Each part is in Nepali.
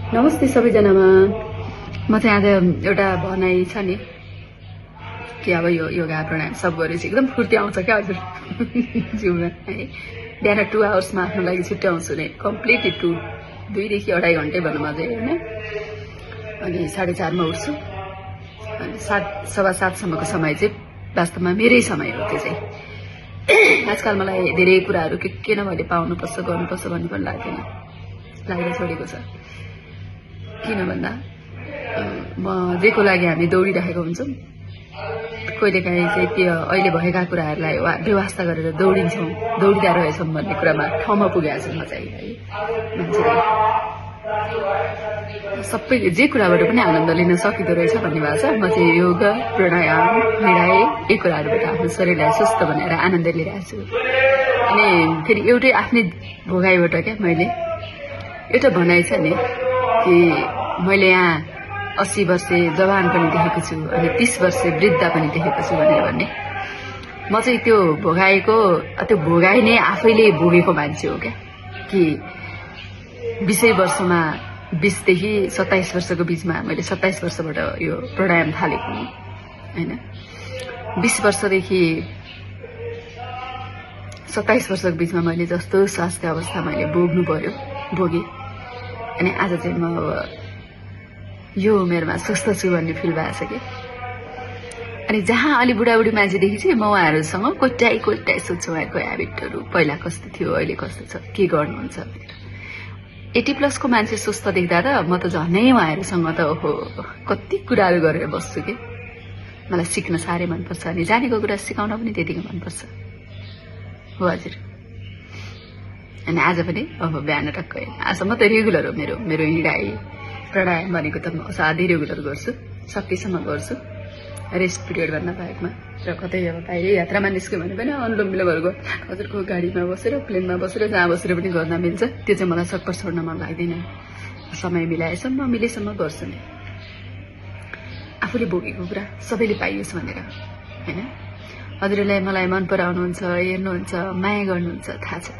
नमस्ते सबैजनामा। म चाहिँ आज एउटा भनाइ छ नि कि अब यो योगा प्राणायाम सब गरेपछि एकदम फुर्ती आउँछ क्या हजुर जिउमा है। बिहान 2 आवर्समा आफ्नो लागि छुट्याउँछु नै, कम्प्लिटली 2 देखि 2.5 घन्टे भनौँ अझै होइन। अनि 4:30 मा उठ्छु अनि 7:15 सम्मको समय चाहिँ वास्तवमा मेरै समय हो। त्यो चाहिँ आजकल मलाई धेरै कुराहरू के न मैले पाउनुपर्छ गर्नुपर्छ भन्ने पनि लाग्दैन, लागेर छोडेको छ। किन भन्दा म जेको लागि हामी दौडिरहेको हुन्छौँ, कहिलेकाहीँ चाहिँ त्यो अहिले भएका कुराहरूलाई व्यवस्था गरेर दौडिँदा रहेछौँ भन्ने कुरामा ठाउँमा पुगेको छु म चाहिँ है। मान्छेले सबै जे कुराबाट पनि आनन्द लिन सकिँदो रहेछ भन्ने भएको छ। म चाहिँ योग प्राणायाम हिँडाइ यी कुराहरूबाट आफ्नो शरीरलाई स्वस्थ बनाएर आनन्द लिइरहेको छु। अनि फेरि एउटै आफ्नै भोगाइबाट क्या मैले एउटा भनाइ छ नि कि मैले यहाँ 80 वर्षे जवान पनि देखेको छु अनि 30 वर्षे वृद्ध पनि देखेको छु भनेर भन्ने। म चाहिँ त्यो भोगाइ नै आफैले भोगेको मान्छे हो क्या कि 20 वर्षमा 20 देखि 27 वर्षको बिचमा मैले 27 वर्षबाट यो प्राणायाम थालेको हुँ होइन। 20 वर्षदेखि 27 वर्षको बिचमा मैले जस्तो स्वास्थ्य अवस्था मैले भोगेँ। अनि आज चाहिँ म यो उमेरमा स्वस्थ छु भन्ने फिल भएको छ कि। अनि जहाँ अलि बुढाबुढी मान्छेदेखि चाहिँ म उहाँहरूसँग कोट्याइ सोध्छु उहाँहरूको ह्याबिटहरू पहिला कस्तो थियो अहिले कस्तो छ के गर्नुहुन्छ भनेर। 80+ को मान्छे स्वस्थ देख्दा त म त झनै उहाँहरूसँग त ओहो कति कुराहरू गरेर बस्छु कि। मलाई सिक्न साह्रै मनपर्छ अनि जानेको कुरा सिकाउन पनि त्यतिकै मनपर्छ हो हजुर। अनि आज पनि अब बिहान टक्कै आजसम्म त रेगुलर हो मेरो हिँडाइ प्राणायाम भनेको त म साधै रेगुलर गर्छु, सकेसम्म गर्छु रेस्ट पिरियड भन्दा बाहेकमा। र कतै अब बाहिर यात्रामा निस्क्यो भने पनि अनुलोम विलोमहरूको हजुरको गाडीमा बसेर प्लेनमा बसेर जहाँ बसेर पनि गर्न मिल्छ। त्यो चाहिँ मलाई सक्कर छोड्न मन लाग्दैन, समय मिलाएसम्म मिलेसम्म गर्छु नै। आफूले भोगेको कुरा सबैले पाइयोस् भनेर होइन। हजुरलाई मलाई मन पराउनुहुन्छ, हेर्नुहुन्छ, माया गर्नुहुन्छ थाहा छ।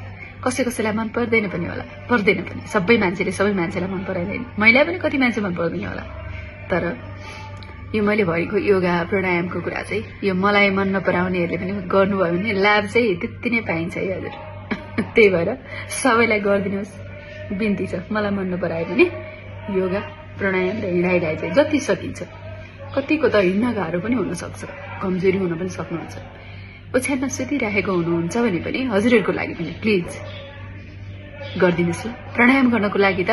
कसैलाई मन पर्दैन पनि होला, पर्दैन पनि। सबै मान्छेलाई मन पराइदैन, मैले पनि कति मान्छे मन पर्दैन होला। तर यो मैले भनेको योगा प्राणायामको कुरा चाहिँ यो मलाई मन नपराउनेहरूले पनि गर्नुभयो भने लाभ चाहिँ त्यति नै पाइन्छ है हजुर। त्यही भएर सबैलाई गरिदिनुहोस् बिन्ती छ। मलाई मन नपराए पनि योगा प्राणायाम र हिँडाइलाई चाहिँ जति सकिन्छ, कतिको त हिँड्न गाह्रो पनि हुनसक्छ, कमजोरी हुन पनि सक्नुहुन्छ, ओछ्यानमा सुतिरहेको हुनुहुन्छ भने पनि हजुरहरूको लागि पनि प्लिज गरिदिनुहोस् ल। प्राणायाम गर्नको लागि त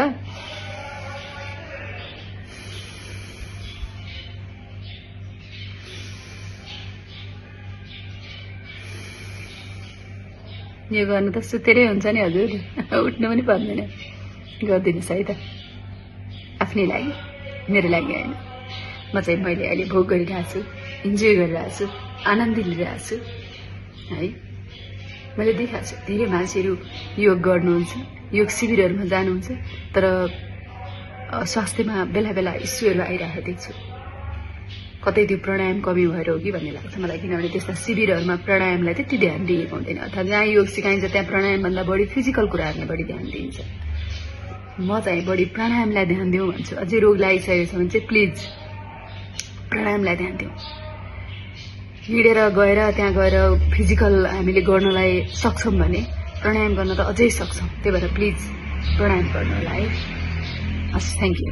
यो गर्नु त सुतेरै हुन्छ नि हजुर, उठ्नु पनि पर्दैन। गरिदिनुहोस् है त आफ्नै लागि, मेरो लागि होइन। मैले अहिले भोग गरिरहेको छु, इन्जोय गरिरहेको छु, आनन्द लिइरहेको छु है। मैले देखाएको छु धेरै मान्छेहरू योग गर्नुहुन्छ, योग शिविरहरूमा जानुहुन्छ, तर स्वास्थ्यमा बेला बेला इस्युहरू आइरहेको देख्छु। कतै त्यो प्राणायाम कमी भएर हो कि भन्ने लाग्छ मलाई, किनभने त्यस्ता शिविरहरूमा प्राणायामलाई त्यति ध्यान दिएको हुँदैन, अर्थात् जहाँ योग सिकाइन्छ त्यहाँ प्राणायामभन्दा बढी फिजिकल कुराहरूलाई बढी ध्यान दिइन्छ। म चाहिँ बढी प्राणायामलाई ध्यान दिउँ भन्छु। अझै रोग लागिसकेको छ भने चाहिँ प्लिज प्राणायामलाई ध्यान दिउँ। हिँडेर गएर त्यहाँ गएर फिजिकल हामीले गर्नलाई सक्छौँ भने प्राणायाम गर्न त अझै सक्छौँ। त्यही भएर प्लिज प्राणायाम गर्नु होला है। हस्, थ्याङ्क यू।